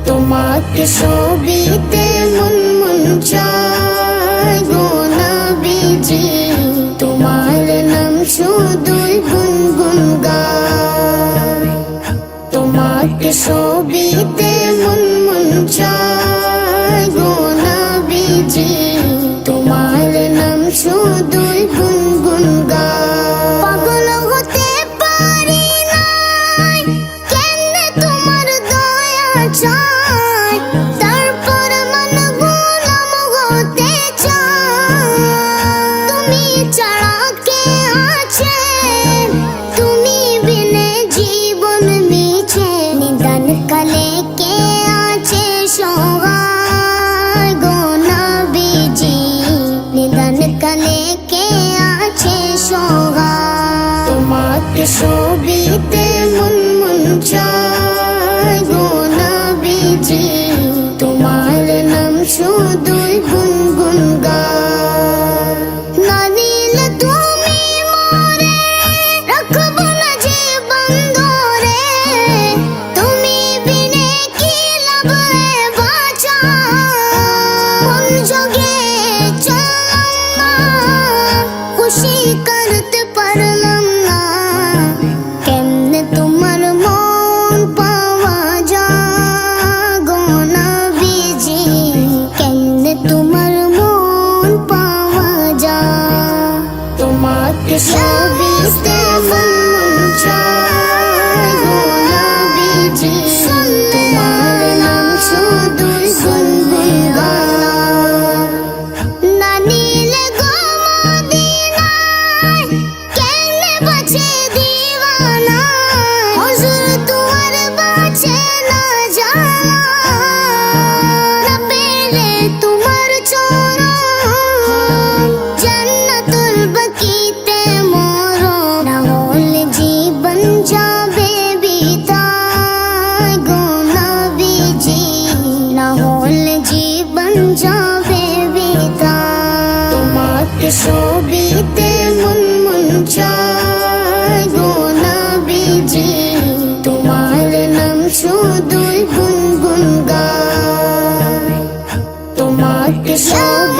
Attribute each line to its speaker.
Speaker 1: তোমাকে ছবিতে মন মন চায় গো নবীজি, তোমার নাম শুধুই গুনগুন গায়। তোমাকে ছবিতে মন মন চায় গো নবীজি, তোমার নাম শুধুই গুনগুন গায়। পাগল হতে পারি নাই, কেমনে তোমার দয়া চাই, তারপর মন গোলাম হতে চাই। তুমি ছাড়া কে আছে, তুমি বিনে জীবন মিছে, নিদান কালে কে আছে সহায় গো নবীজি, নিদান কালে কে আছে সহায়। তোমাকে ছবিতে মন মন চায় গো নবীজি, তোমার নাম শুধুই গুনগুন গায়। না দিলে তুমি মোরে রাখবো না জীবন ধরে, তুমি বিনে কি লাভ রে বাঁচা। মন জগে চললাম না, খুশি করতে পারলাম না, কেমনে তোমার মন পাওয়া যায় গো নবীজি, কেমনে তোমার মন পাওয়া যায়। তোমাকে ছবিতে মন মন চায় গো নবীজি, তোমার নাম শুধুই গুনগুন গায়। না নিলে গো মদিনায়, কেমনে বাঁচে দিওয়ানা, হুজুর তোমার বাঁচে না জানা। না পেলে তোমার চরণ, জান্নাতুল বাকিতে মরণ, না হলে জীবন যাবে বিদায় গো নবীজি, না হলে জীবন যাবে বিদায়। তোমাকে ছবিতে মন মন চায় গো নবীজি, তোমার নাম শুধুই গুনগুন গায়। তোমাকে ছবি